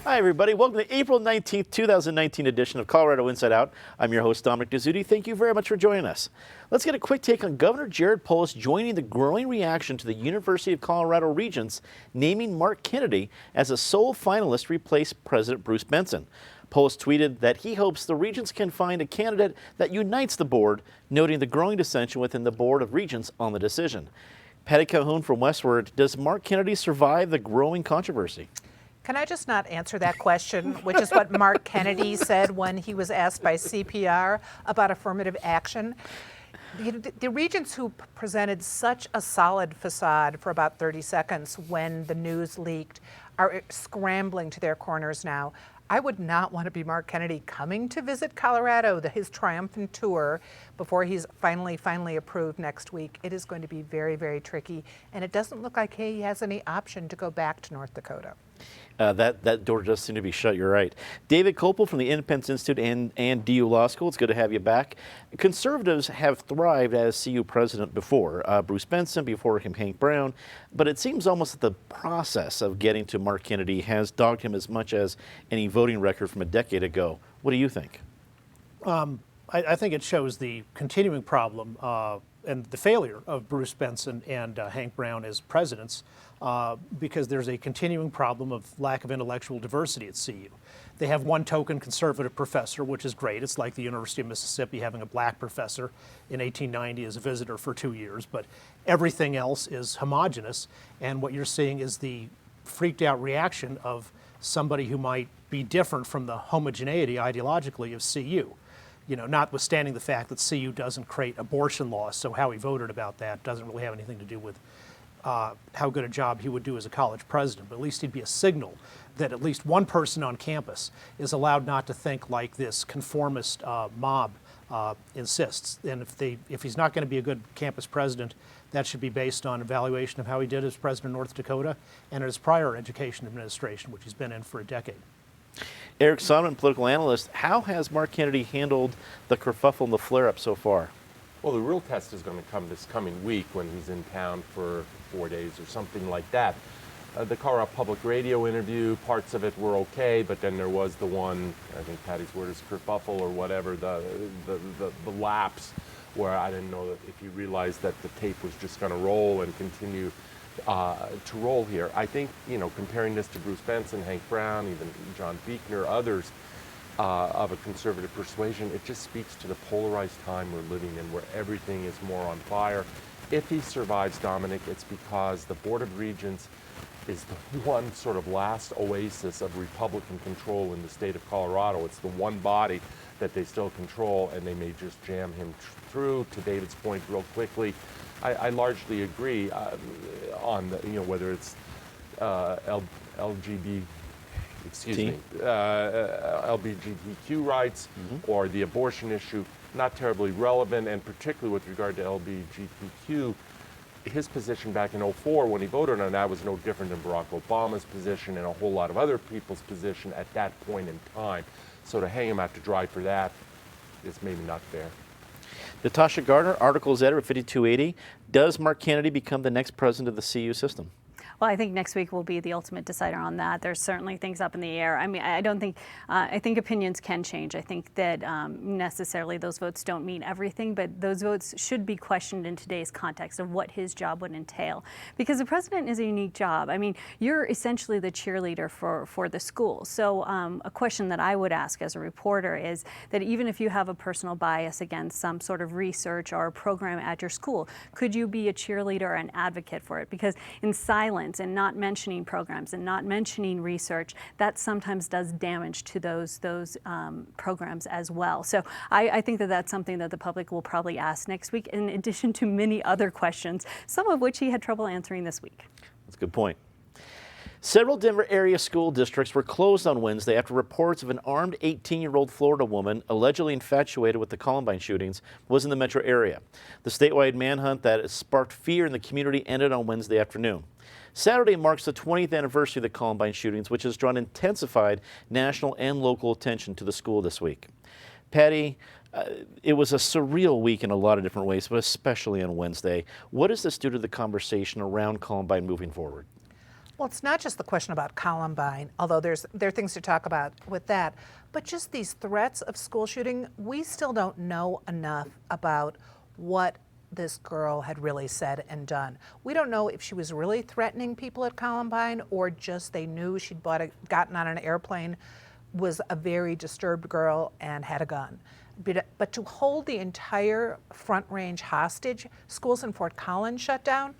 Hi, everybody. Welcome to the April 19th, 2019 edition of Colorado Inside Out. I'm your host, Dominic Dezzutti. Thank you very much for joining us. Let's get a quick take on Governor Jared Polis joining the growing reaction to the University of Colorado Regents naming Mark Kennedy as a sole finalist to replace President Bruce Benson. Polis tweeted that he hopes the Regents can find a candidate that unites the board, noting the growing dissension within the Board of Regents on the decision. Patty Calhoun from Westward, does Mark Kennedy survive the growing controversy? Can I just not answer that question, which is what Mark Kennedy said when he was asked by CPR about affirmative action? The Regents who presented such a solid facade for about 30 seconds when the news leaked are scrambling to their corners now. I would not want to be Mark Kennedy coming to visit Colorado, his triumphant tour, before he's finally approved next week. It is going to be very, very tricky, and it doesn't look like he has any option to go back to North Dakota. That door does seem to be shut, you're right. David Kopel from the Independence Institute and DU Law School, it's good to have you back. Conservatives have thrived as CU president before, Bruce Benson, before him Hank Brown, but it seems almost that the process of getting to Mark Kennedy has dogged him as much as any voting record from a decade ago. What do you think? I think it shows the continuing problem and the failure of Bruce Benson and Hank Brown as presidents because there's a continuing problem of lack of intellectual diversity at CU. They have one token conservative professor, which is great. It's like the University of Mississippi having a black professor in 1890 as a visitor for 2 years, but everything else is homogenous, and what you're seeing is the freaked out reaction of somebody who might be different from the homogeneity ideologically of CU. You know, notwithstanding the fact that CU doesn't create abortion laws, so how he voted about that doesn't really have anything to do with how good a job he would do as a college president, but at least he'd be a signal that at least one person on campus is allowed not to think like this conformist mob insists. And if he's not going to be a good campus president, that should be based on evaluation of how he did as president of North Dakota and his prior education administration, which he's been in for a decade. Eric Sonman, political analyst, how has Mark Kennedy handled the kerfuffle and the flare-up so far? Well, the real test is going to come this coming week when he's in town for 4 days or something like that. The Colorado Public Radio interview, parts of it were okay, but then there was the one, I think Patty's word is kerfuffle or whatever, the lapse where I didn't know that if you realized that the tape was just going to roll and continue to roll here. I think, you know, comparing this to Bruce Benson, Hank Brown, even John Buechner, others of a conservative persuasion, it just speaks to the polarized time we're living in where everything is more on fire. If he survives, Dominic, it's because the Board of Regents is the one sort of last oasis of Republican control in the state of Colorado. It's the one body that they still control, and they may just jam him through. To David's point, real quickly, I largely agree on the, you know, whether it's LGBTQ rights or the abortion issue, not terribly relevant, and particularly with regard to LGBTQ, his position back in 2004 when he voted on that was no different than Barack Obama's position and a whole lot of other people's position at that point in time. So to hang him out to dry for that is maybe not fair. Natasha Gardner, Articles Editor at 5280. Does Mark Kennedy become the next president of the CU system? Well, I think next week will be the ultimate decider on that. There's certainly things up in the air. I mean, I don't think, I think opinions can change. I think that necessarily those votes don't mean everything, but those votes should be questioned in today's context of what his job would entail. Because the president is a unique job. I mean, you're essentially the cheerleader for the school. So a question that I would ask as a reporter is that even if you have a personal bias against some sort of research or program at your school, could you be a cheerleader or an advocate for it? Because in silence and not mentioning programs and not mentioning research, that sometimes does damage to those programs as well. So I think that that's something that the public will probably ask next week, in addition to many other questions, some of which he had trouble answering this week. That's a good point. Several Denver area school districts were closed on Wednesday after reports of an armed 18-year-old Florida woman allegedly infatuated with the Columbine shootings was in the metro area. The statewide manhunt that sparked fear in the community ended on Wednesday afternoon. Saturday marks the 20th anniversary of the Columbine shootings, which has drawn intensified national and local attention to the school this week. Patty, it was a surreal week in a lot of different ways, but especially on Wednesday. What does this do to the conversation around Columbine moving forward? Well, it's not just the question about Columbine, although there are things to talk about with that, but just these threats of school shooting. We still don't know enough about what this girl had really said and done. We don't know if she was really threatening people at Columbine or just they knew she'd gotten on an airplane, was a very disturbed girl, and had a gun. But to hold the entire Front Range hostage, schools in Fort Collins shut down,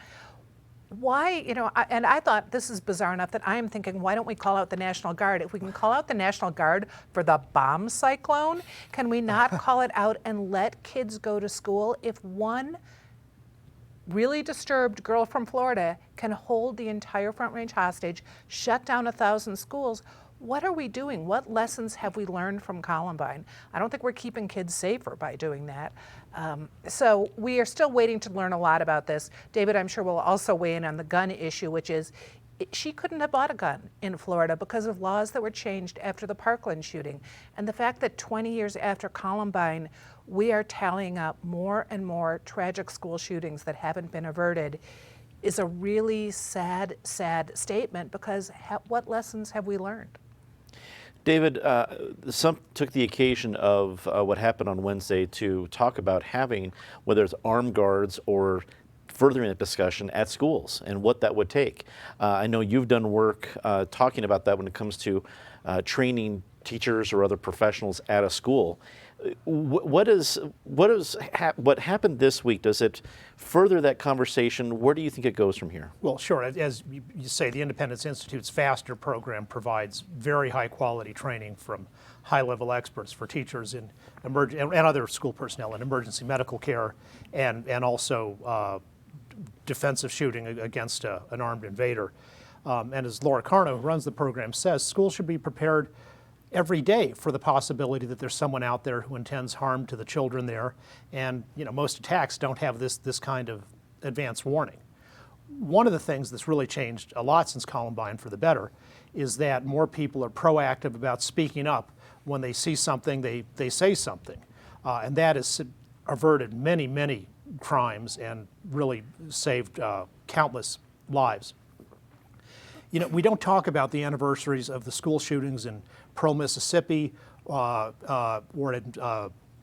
why, and I thought this is bizarre enough that I am thinking, why don't we call out the National Guard? If we can call out the National Guard for the bomb cyclone, can we not call it out and let kids go to school? If one really disturbed girl from Florida can hold the entire Front Range hostage, shut down 1,000 schools, what are we doing? What lessons have we learned from Columbine? I don't think we're keeping kids safer by doing that. So we are still waiting to learn a lot about this. David, I'm sure, will also weigh in on the gun issue, which is she couldn't have bought a gun in Florida because of laws that were changed after the Parkland shooting. And the fact that 20 years after Columbine, we are tallying up more and more tragic school shootings that haven't been averted is a really sad, sad statement, because what lessons have we learned? David, some took the occasion of what happened on Wednesday to talk about having, whether it's armed guards or furthering that discussion at schools and what that would take. I know you've done work talking about that when it comes to training teachers or other professionals at a school. What happened this week? Does it further that conversation? Where do you think it goes from here? Well, sure. As you say, the Independence Institute's FASTER program provides very high quality training from high-level experts for teachers in and other school personnel in emergency medical care and also defensive shooting against an armed invader. And as Laura Carno, who runs the program, says, schools should be prepared every day for the possibility that there's someone out there who intends harm to the children there. And most attacks don't have this kind of advance warning. One of the things that's really changed a lot since Columbine for the better is that more people are proactive about speaking up. When they see something, they say something. And that has averted many, many crimes and really saved countless lives. We don't talk about the anniversaries of the school shootings in Pearl, Mississippi, or at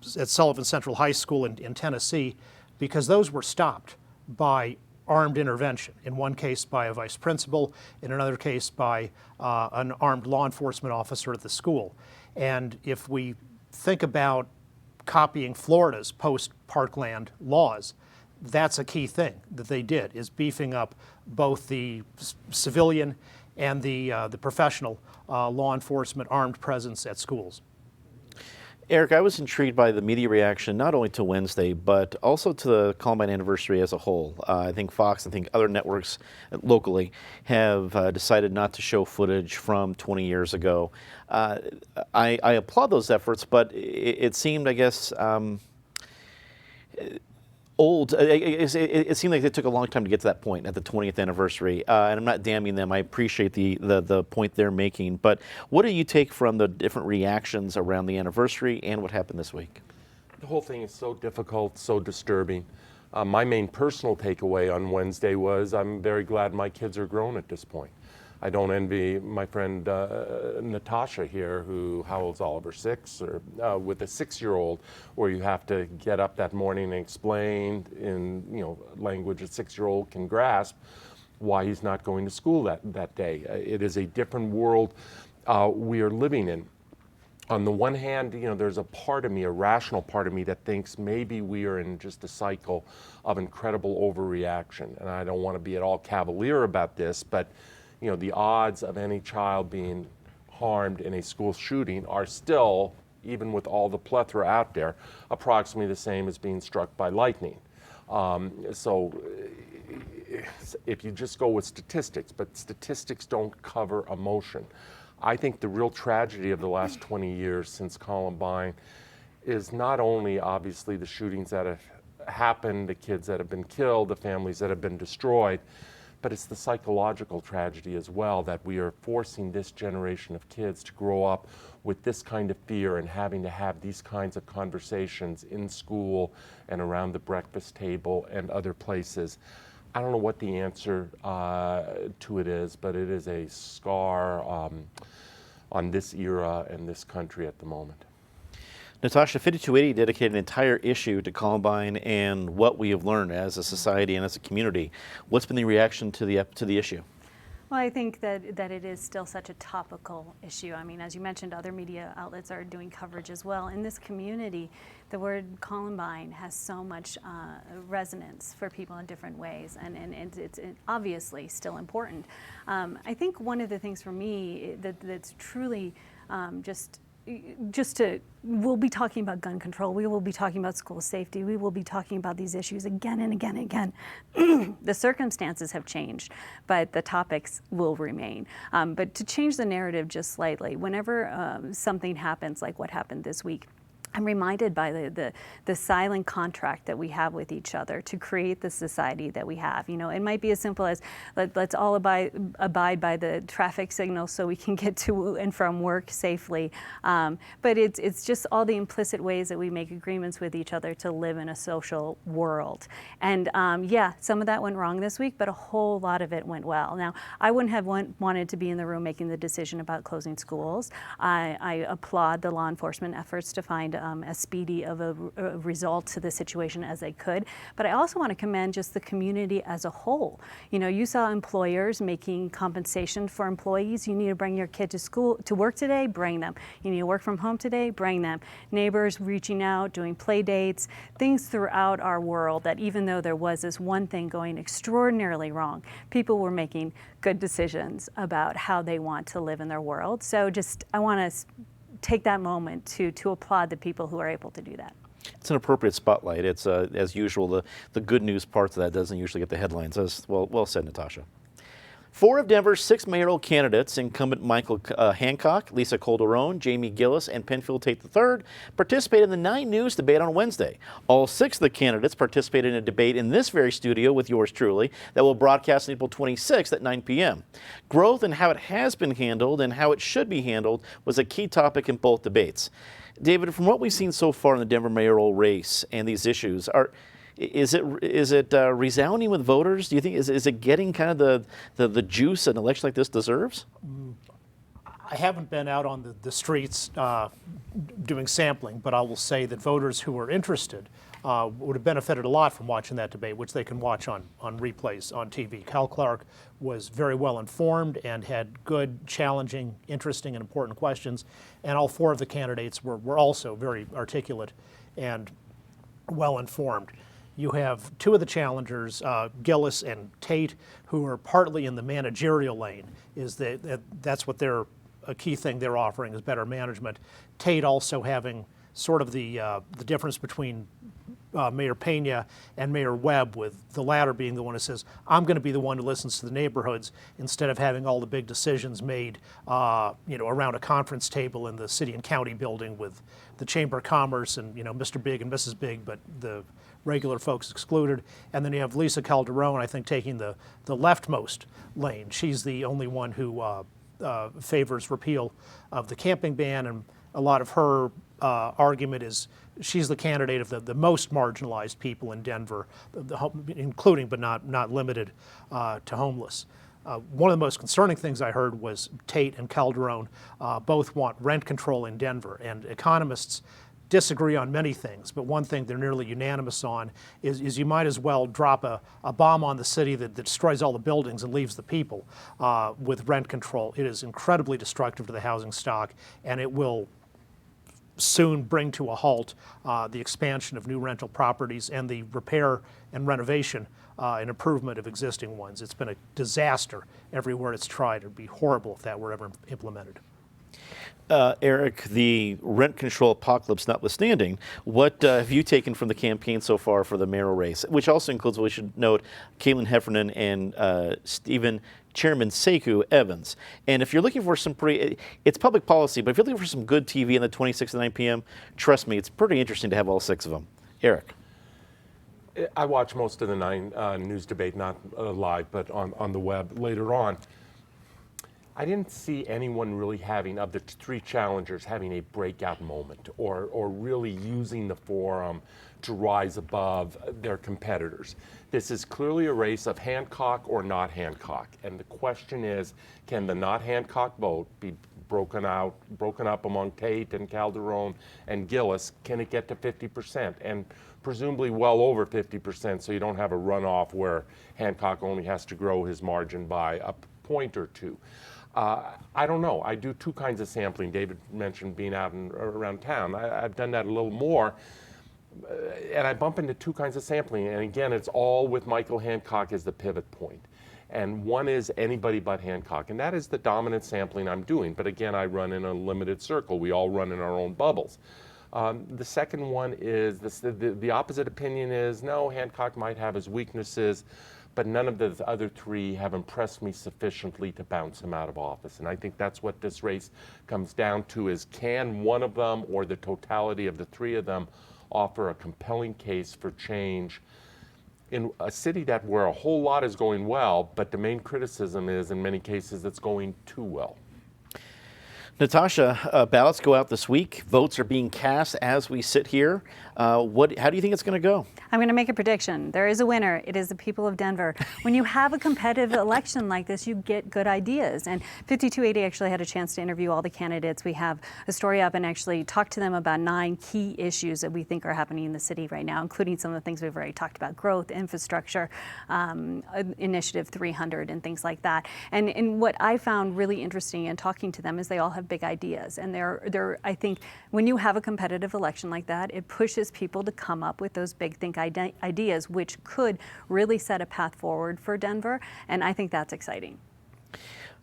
Sullivan Central High School in Tennessee, because those were stopped by armed intervention. In one case by a vice principal, in another case by an armed law enforcement officer at the school. And if we think about copying Florida's post-Parkland laws, that's a key thing that they did, is beefing up both the civilian and the professional law enforcement armed presence at schools. Eric, I was intrigued by the media reaction, not only to Wednesday, but also to the Columbine anniversary as a whole. I think Fox, I think other networks locally have decided not to show footage from 20 years ago. I applaud those efforts, but it seemed, I guess, old. It seemed like it took a long time to get to that point at the 20th anniversary, and I'm not damning them. I appreciate the point they're making, but what do you take from the different reactions around the anniversary and what happened this week? The whole thing is so difficult, so disturbing. My main personal takeaway on Wednesday was I'm very glad my kids are grown at this point. I don't envy my friend Natasha here, how old's Oliver, 6, or with a 6-year-old, where you have to get up that morning and explain in language a 6-year-old can grasp why he's not going to school that day. It is a different world we are living in. On the one hand, there's a part of me, a rational part of me, that thinks maybe we are in just a cycle of incredible overreaction, and I don't want to be at all cavalier about this, but the odds of any child being harmed in a school shooting are still, even with all the plethora out there, approximately the same as being struck by lightning. So if you just go with statistics, but statistics don't cover emotion. I think the real tragedy of the last 20 years since Columbine is not only obviously the shootings that have happened, the kids that have been killed, the families that have been destroyed, but it's the psychological tragedy as well, that we are forcing this generation of kids to grow up with this kind of fear and having to have these kinds of conversations in school and around the breakfast table and other places. I don't know what the answer to it is, but it is a scar on this era and this country at the moment. Natasha, 5280 dedicated an entire issue to Columbine and what we have learned as a society and as a community. What's been the reaction to the issue? Well, I think that it is still such a topical issue. I mean, as you mentioned, other media outlets are doing coverage as well. In this community, the word Columbine has so much resonance for people in different ways, and it's obviously still important. I think one of the things for me that's truly we'll be talking about gun control, we will be talking about school safety, we will be talking about these issues again and again and again. The circumstances have changed, but the topics will remain. But to change the narrative just slightly, whenever something happens like what happened this week, I'm reminded by the silent contract that we have with each other to create the society that we have. You know, it might be as simple as let's all abide by the traffic signals so we can get to and from work safely. But it's just all the implicit ways that we make agreements with each other to live in a social world. And yeah, some of that went wrong this week, but a whole lot of it went well. Now, I wouldn't have wanted to be in the room making the decision about closing schools. I applaud the law enforcement efforts to find as speedy of a result to the situation as they could. But I also want to commend just the community as a whole. You know, you saw employers making compensation for employees. You need to bring your kid to work today, bring them. You need to work from home today, bring them. Neighbors reaching out, doing play dates, things throughout our world that even though there was this one thing going extraordinarily wrong, people were making good decisions about how they want to live in their world. So just, I want to take that moment to applaud the people who are able to do that. It's an appropriate spotlight. It's, as usual, the good news parts of that doesn't usually get the headlines. Well said, Natasha. 4 of Denver's 6 mayoral candidates, incumbent Michael Hancock, Lisa Calderon, Jamie Gillis, and Penfield Tate III, participated in the 9 News debate on Wednesday. All 6 of the candidates participated in a debate in this very studio with yours truly that will broadcast on April 26th at 9 p.m. Growth and how it has been handled and how it should be handled was a key topic in both debates. David, from what we've seen so far in the Denver mayoral race and these issues, is it resounding with voters? Do you think is it getting kind of the juice an election like this deserves? I haven't been out on the streets doing sampling, but I will say that voters who are interested would have benefited a lot from watching that debate, which they can watch on replays on TV. Cal Clark was very well informed and had good, challenging, interesting, and important questions, and all 4 of the candidates were also very articulate and well informed. You have 2 of the challengers, Gillis and Tate, who are partly in the managerial lane. That's what a key thing they're offering is better management. Tate also having sort of the difference between Mayor Pena and Mayor Webb, with the latter being the one who says, I'm going to be the one who listens to the neighborhoods instead of having all the big decisions made around a conference table in the city and county building with the Chamber of Commerce and Mr. Big and Mrs. Big, but the regular folks excluded. And then you have Lisa Calderon, I think, taking the leftmost lane. She's the only one who favors repeal of the camping ban, and a lot of her argument is she's the candidate of the most marginalized people in Denver, including but not limited to homeless. One of the most concerning things I heard was Tate and Calderon both want rent control in Denver, and economists disagree on many things, but one thing they're nearly unanimous on is you might as well drop a bomb on the city that destroys all the buildings and leaves the people with rent control. It is incredibly destructive to the housing stock, and it will soon bring to a halt the expansion of new rental properties and the repair and renovation and improvement of existing ones. It's been a disaster everywhere it's tried. It would be horrible if that were ever implemented. Eric, the rent control apocalypse notwithstanding, what have you taken from the campaign so far for the mayoral race, which also includes, we should note, Caitlin Heffernan and Chairman Sekou Evans? And if you're looking for some it's public policy, but if you're looking for some good TV on the 26th at 9 p.m., trust me, it's pretty interesting to have all 6 of them. Eric. I watch most of the 9 News debate, not live, but on the web later on. I didn't see anyone really having, of the three challengers, having a breakout moment or really using the forum to rise above their competitors. This is clearly a race of Hancock or not Hancock. And the question is, can the not Hancock vote be broken up among Tate and Calderon and Gillis? Can it get to 50%? And presumably well over 50%, so you don't have a runoff where Hancock only has to grow his margin by a point or two. I don't know. I do two kinds of sampling. David mentioned being out around town. I've done that a little more. And I bump into two kinds of sampling. And again, it's all with Michael Hancock as the pivot point. And one is anybody but Hancock. And that is the dominant sampling I'm doing. But again, I run in a limited circle. We all run in our own bubbles. The second one is the opposite opinion is, no, Hancock might have his weaknesses, but none of the other three have impressed me sufficiently to bounce him out of office. And I think that's what this race comes down to is, can one of them or the totality of the three of them offer a compelling case for change in a city where a whole lot is going well, but the main criticism is in many cases it's going too well. Natasha, ballots go out this week. Votes are being cast as we sit here. How do you think it's going to go? I'm going to make a prediction. There is a winner. It is the people of Denver. When you have a competitive election like this, you get good ideas. And 5280 actually had a chance to interview all the candidates. We have a story up and actually talked to them about 9 key issues that we think are happening in the city right now, including some of the things we've already talked about: growth, infrastructure, Initiative 300, and things like that. And what I found really interesting in talking to them is they all have big ideas. And I think when you have a competitive election like that, it pushes people to come up with those big ideas, which could really set a path forward for Denver. And I think that's exciting.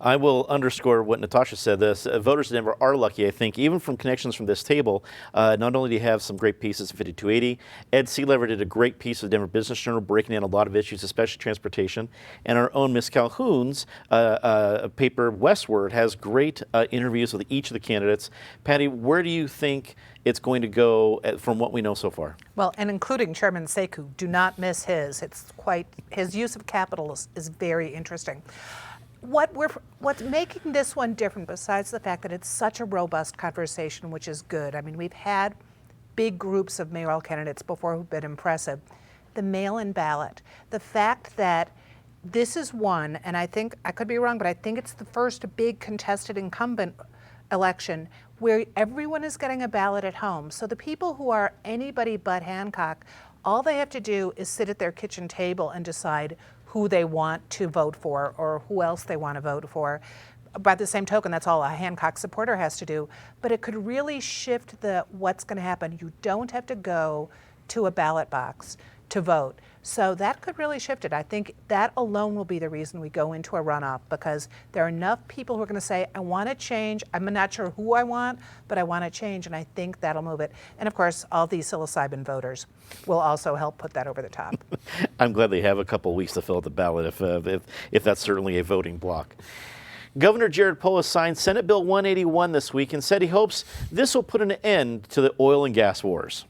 I will underscore what Natasha said. Voters in Denver are lucky, I think, even from connections from this table. Not only do you have some great pieces of 5280, Ed Seelever did a great piece of the Denver Business Journal breaking down a lot of issues, especially transportation. And our own Miss Calhoun's paper, Westward, has great interviews with each of the candidates. Patty, where do you think it's going to go from what we know so far? Well, and including Chairman Sekou, do not miss his. His use of capital is very interesting. What's making this one different, besides the fact that it's such a robust conversation, which is good. I mean, we've had big groups of mayoral candidates before who've been impressive. The mail-in ballot, the fact that this is one, and I think, I could be wrong, but I think it's the first big contested incumbent election where everyone is getting a ballot at home. So the people who are anybody but Hancock, all they have to do is sit at their kitchen table and decide who they want to vote for or who else they want to vote for. By the same token, that's all a Hancock supporter has to do. But it could really shift what's going to happen. You don't have to go to a ballot box to vote. So that could really shift it. I think that alone will be the reason we go into a runoff, because there are enough people who are going to say, I want to change. I'm not sure who I want, but I want to change, and I think that'll move it. And of course, all these psilocybin voters will also help put that over the top. I'm glad they have a couple weeks to fill out the ballot if that's certainly a voting block. Governor Jared Polis signed Senate Bill 181 this week and said he hopes this will put an end to the oil and gas wars.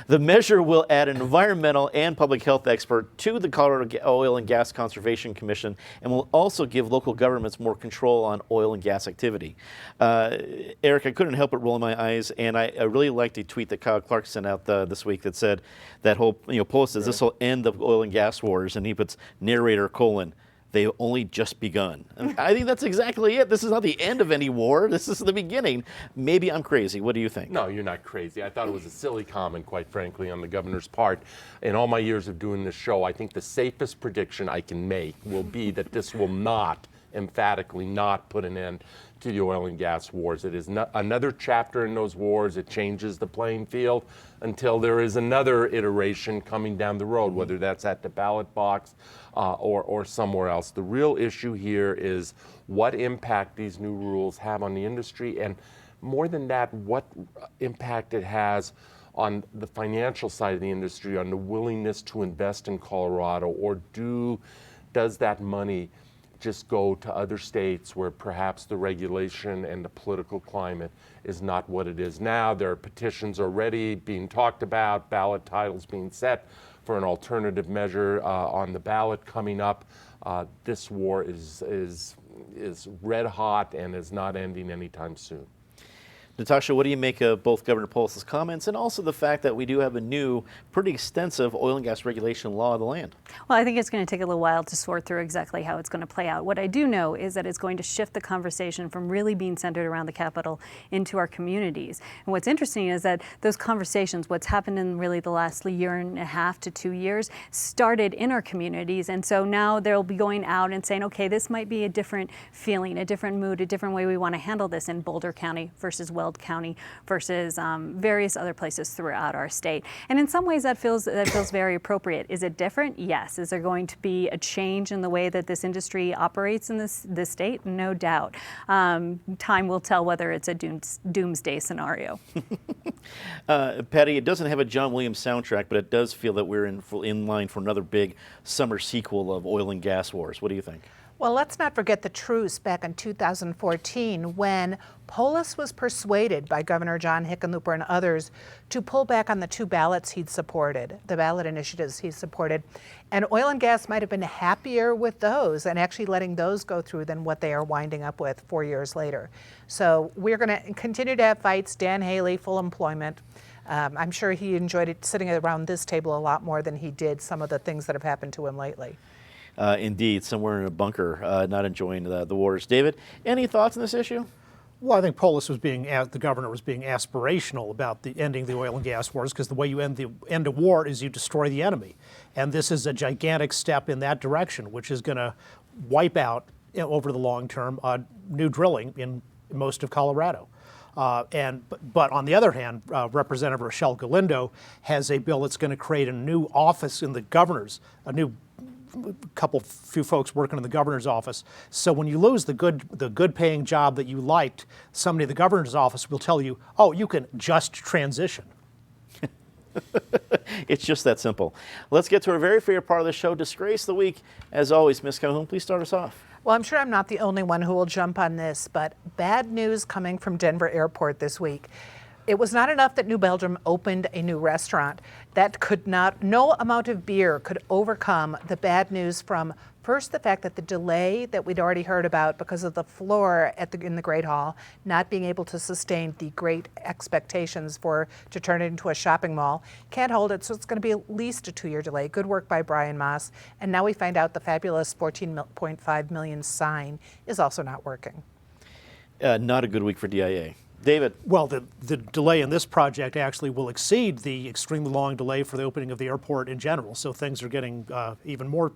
The measure will add an environmental and public health expert to the Colorado Oil and Gas Conservation Commission and will also give local governments more control on oil and gas activity. Eric, I couldn't help but roll my eyes, and I really liked a tweet that Kyle Clark sent out this week that said that whole, Polis says this will end the oil and gas wars, and he puts narrator : they've only just begun. And I think that's exactly it. This is not the end of any war. This is the beginning. Maybe I'm crazy. What do you think? No, you're not crazy. I thought it was a silly comment, quite frankly, on the governor's part. In all my years of doing this show, I think the safest prediction I can make will be that this will not, emphatically not, put an end to the oil and gas wars. It is another chapter in those wars. It changes the playing field until there is another iteration coming down the road, whether that's at the ballot box or somewhere else. The real issue here is what impact these new rules have on the industry, and more than that, what impact it has on the financial side of the industry, on the willingness to invest in Colorado, or does that money just go to other states where perhaps the regulation and the political climate is not what it is now. There are petitions already being talked about, ballot titles being set for an alternative measure on the ballot coming up. This war is is red hot and is not ending anytime soon. Natasha, what do you make of both Governor Polis's comments and also the fact that we do have a new, pretty extensive oil and gas regulation law of the land? Well, I think it's going to take a little while to sort through exactly how it's going to play out. What I do know is that it's going to shift the conversation from really being centered around the Capitol into our communities. And what's interesting is that those conversations, what's happened in really the last year and a half to 2 years, started in our communities. And so now they'll be going out and saying, okay, this might be a different feeling, a different mood, a different way we want to handle this in Boulder County versus Weld County versus various other places throughout our state. And in some ways that feels very appropriate. Is it different? Yes. Is there going to be a change in the way that this industry operates in this state? No doubt. Time will tell whether it's a doomsday scenario. Patty, it doesn't have a John Williams soundtrack, but it does feel that we're in line for another big summer sequel of oil and gas wars. What do you think? Well, let's not forget the truce back in 2014 when Polis was persuaded by Governor John Hickenlooper and others to pull back on the 2 ballots he'd supported, the ballot initiatives he supported. And oil and gas might have been happier with those and actually letting those go through than what they are winding up with 4 years later. So we're going to continue to have fights. Dan Haley, full employment. I'm sure he enjoyed it sitting around this table a lot more than he did some of the things that have happened to him lately. Indeed, somewhere in a bunker, not enjoying the waters. David, any thoughts on this issue? Well, I think Polis was the governor was being aspirational about ending the oil and gas wars, because the way you end a war is you destroy the enemy. And this is a gigantic step in that direction, which is going to wipe out, over the long term, new drilling in most of Colorado. But on the other hand, Representative Rochelle Galindo has a bill that's going to create a new office in the governor's, few folks working in the governor's office. So when you lose the good paying job that you liked, somebody in the governor's office will tell you, oh, you can just transition. It's just that simple. Let's get to our very favorite part of the show, Disgrace of the Week. As always, Ms. Calhoun, please start us off. Well, I'm sure I'm not the only one who will jump on this, but bad news coming from Denver Airport this week. It was not enough that New Belgium opened a new restaurant. No amount of beer could overcome the bad news from, first, the fact that the delay that we'd already heard about because of the floor in the Great Hall not being able to sustain the great expectations to turn it into a shopping mall. Can't hold it, so it's going to be at least a 2-year delay. Good work by Brian Moss. And now we find out the fabulous $14.5 million sign is also not working. Not a good week for DIA. David. Well, the delay in this project actually will exceed the extremely long delay for the opening of the airport in general. So things are getting even more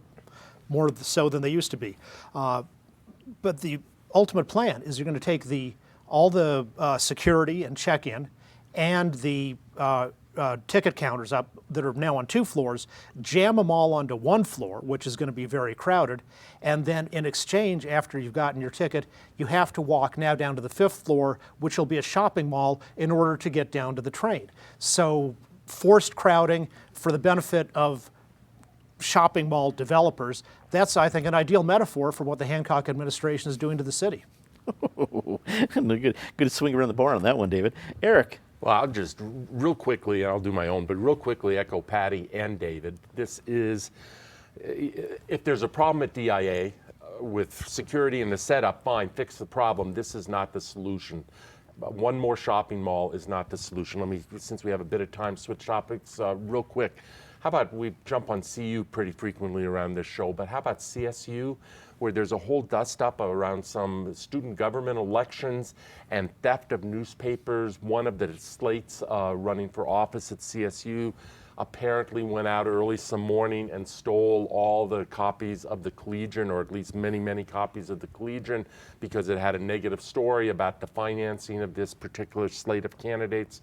so than they used to be. But the ultimate plan is you're going to take all the security and check-in and the ticket counters up that are now on 2 floors, jam them all onto 1 floor, which is going to be very crowded. And then in exchange, after you've gotten your ticket, you have to walk now down to the 5th floor, which will be a shopping mall, in order to get down to the train. So forced crowding for the benefit of shopping mall developers. That's, I think, an ideal metaphor for what the Hancock administration is doing to the city. Good swing around the bar on that one, David. Eric. Well, I'll just real quickly, I'll do my own, but real quickly echo Patty and David. This is, if there's a problem at DIA with security and the setup, fine, fix the problem. This is not the solution. One more shopping mall is not the solution. Let me, since we have a bit of time, switch topics real quick. How about we jump on CU pretty frequently around this show, but how about CSU, where there's a whole dust-up around some student government elections and theft of newspapers. One of the slates running for office at CSU apparently went out early some morning and stole all the copies of the Collegian, or at least many, many copies of the Collegian, because it had a negative story about the financing of this particular slate of candidates.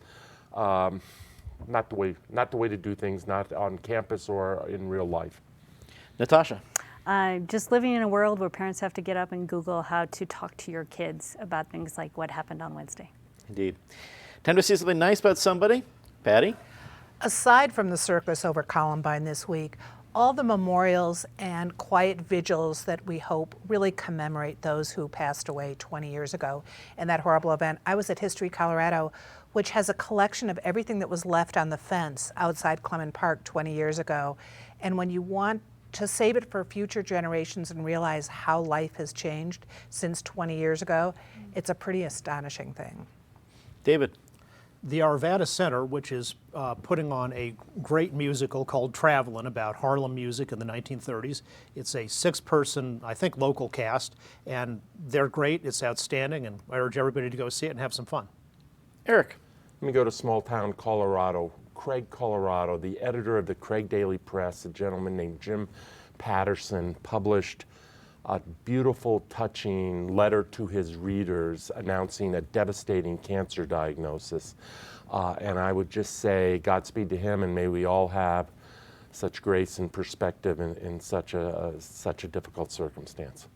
Not the way to do things, not on campus or in real life. Natasha. Just living in a world where parents have to get up and Google how to talk to your kids about things like what happened on Wednesday. Indeed. Time to see something nice about somebody. Patty? Aside from the circus over Columbine this week, all the memorials and quiet vigils that we hope really commemorate those who passed away 20 years ago in that horrible event. I was at History Colorado, which has a collection of everything that was left on the fence outside Clement Park 20 years ago. And when you want to save it for future generations and realize how life has changed since 20 years ago, it's a pretty astonishing thing. David. The Arvada Center, which is putting on a great musical called Travelin' about Harlem music in the 1930s. It's a 6-person, I think, local cast, and they're great. It's outstanding, and I urge everybody to go see it and have some fun. Eric. Let me go to small town Colorado. Craig, Colorado, the editor of the Craig Daily Press, a gentleman named Jim Patterson, published a beautiful, touching letter to his readers announcing a devastating cancer diagnosis. And I would just say Godspeed to him, and may we all have such grace and perspective in such a difficult circumstance.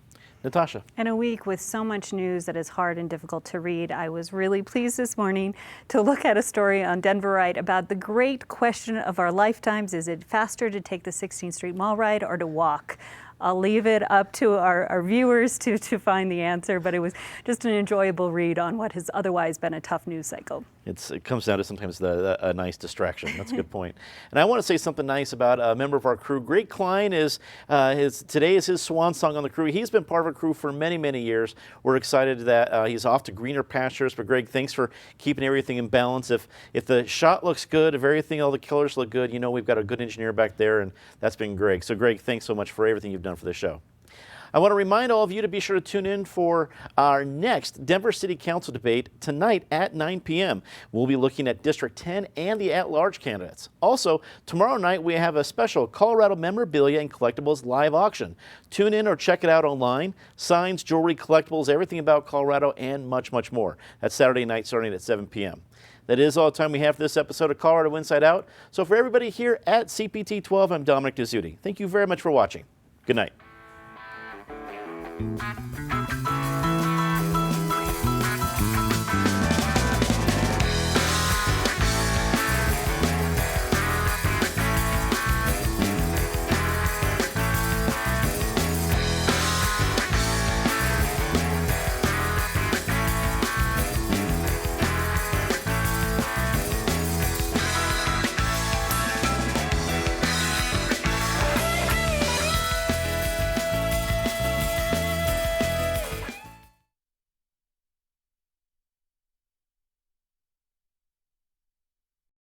Natasha. In a week with so much news that is hard and difficult to read, I was really pleased this morning to look at a story on Denverite about the great question of our lifetimes. Is it faster to take the 16th Street Mall ride or to walk? I'll leave it up to our viewers to find the answer, but it was just an enjoyable read on what has otherwise been a tough news cycle. It comes down to sometimes a nice distraction. That's a good point. And I want to say something nice about a member of our crew. Greg Klein today is his swan song on the crew. He's been part of our crew for many, many years. We're excited that he's off to greener pastures. But Greg, thanks for keeping everything in balance. If the shot looks good, if everything, all the killers look good, you know we've got a good engineer back there, and that's been Greg. So Greg, thanks so much for everything you've done for the show. I want to remind all of you to be sure to tune in for our next Denver City Council debate tonight at 9 p.m. We'll be looking at District 10 and the at-large candidates. Also, tomorrow night we have a special Colorado memorabilia and collectibles live auction. Tune in or check it out online. Signs, jewelry, collectibles, everything about Colorado, and much, much more. That's Saturday night starting at 7 p.m. That is all the time we have for this episode of Colorado Inside Out. So for everybody here at CPT 12, I'm Dominic Dezzutti. Thank you very much for watching. Good night.